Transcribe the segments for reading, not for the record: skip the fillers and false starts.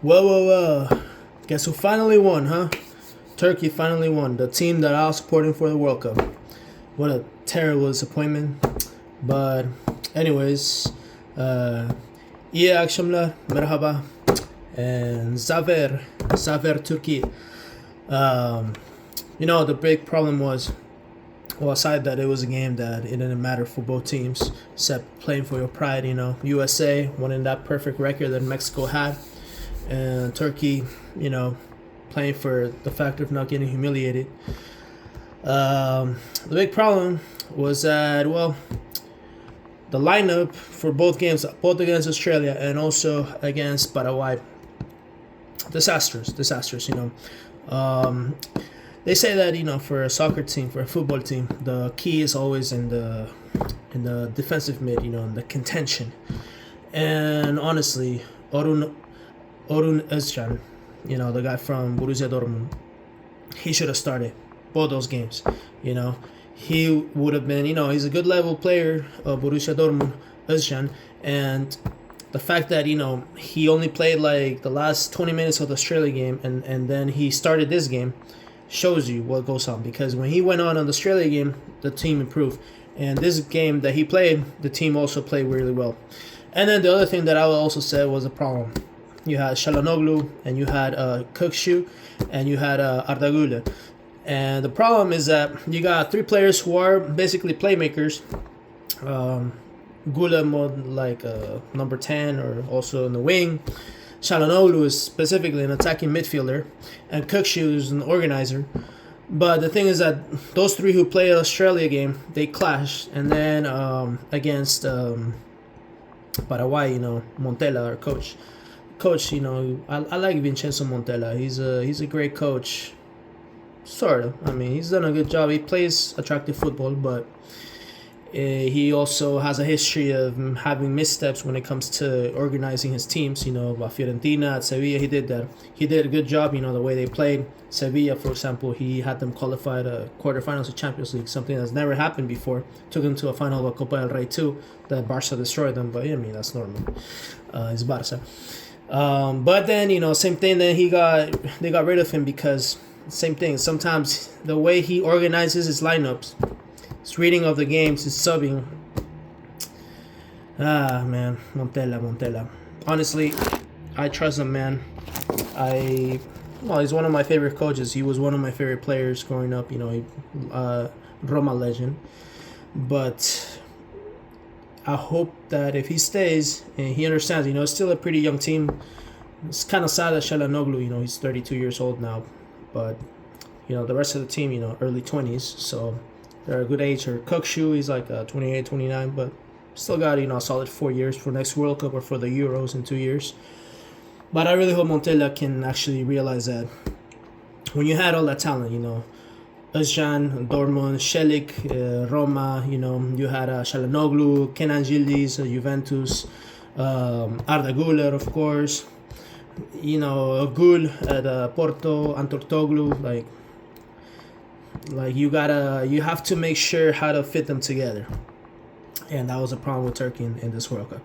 Whoa. Guess who finally won, huh? Turkey finally won. The team that I was supporting for the World Cup. What a terrible disappointment. But anyways, iyi akşamlar, merhaba, and Zafer Türki. The big problem was, well, aside that it was a game that it didn't matter for both teams, except playing for your pride. USA wanting that perfect record that Mexico had, and Turkey, playing for the fact of not getting humiliated. The big problem was that, well, the lineup for both games, both against Australia and also against Paraguay, disastrous. They say that for a soccer team, for a football team, the key is always in the defensive mid, in the contention. And honestly, Orhun Özcan, the guy from Borussia Dortmund, he should have started both those games. He would have been, he's a good level player of Borussia Dortmund, Özcan, and the fact that, he only played like the last 20 minutes of the Australia game and then he started this game shows you what goes on, because when he went on the Australia game, the team improved. And this game that he played, the team also played really well. And then the other thing that I would also say was a problem. You had Çalhanoğlu, and you had Köksü, and you had Arda Güler. And the problem is that you got three players who are basically playmakers. Güler more like number 10 or also in the wing. Çalhanoğlu is specifically an attacking midfielder, and Köksü is an organizer. But the thing is that those three who played Australia game, they clashed. And then against Paraguay, Montella, our coach, I like Vincenzo Montella. He's a great coach. Sort of. I mean, he's done a good job. He plays attractive football, but he also has a history of having missteps when it comes to organizing his teams. About Fiorentina, at Sevilla, he did that. He did a good job, the way they played. Sevilla, for example, he had them qualify to quarterfinals of Champions League, something that's never happened before. Took them to a final of Copa del Rey too, that Barca destroyed them, but that's normal. It's Barca. But then, same thing, then they got rid of him because same thing. Sometimes the way he organizes his lineups, his reading of the games, his subbing. Man, Montella. Honestly, I trust him, man. He's one of my favorite coaches. He was one of my favorite players growing up. Roma legend. But I hope that if he stays and he understands, it's still a pretty young team. It's kind of sad that Çalhanoğlu, he's 32 years old now. But, the rest of the team, early 20s. So they're a good age. Or Köksü, he's like 28, 29. But still got, a solid 4 years for next World Cup or for the Euros in 2 years. But I really hope Montella can actually realize that when you had all that talent, Özcan, Dortmund, Şelik, Roma, you had Çalhanoğlu, Kenan Yildiz, Juventus, Arda Güler, of course, Gül at Porto, Antortoglu, like you have to make sure how to fit them together. And that was a problem with Turkey in this World Cup.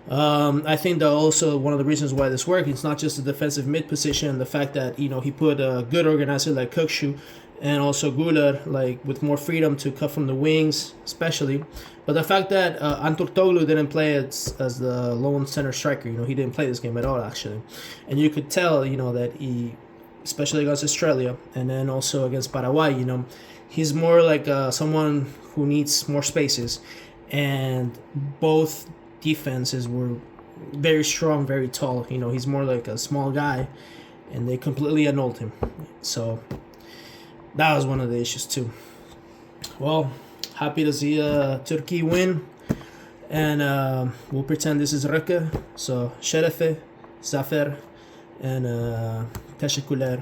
I think that also one of the reasons why this worked, it's not just the defensive mid position, the fact that, he put a good organizer like Köksü and also Güler, with more freedom to cut from the wings, especially. But the fact that Antortoglu didn't play as the lone center striker, he didn't play this game at all, actually. And you could tell, that he, especially against Australia and then also against Paraguay, he's more like someone who needs more spaces. And both defenses were very strong, very tall. He's more like a small guy, and they completely annulled him. So that was one of the issues too. Well, happy to see Turkey win, and we'll pretend this is Röke. So Şerefe, Zafer, and teşekkürler.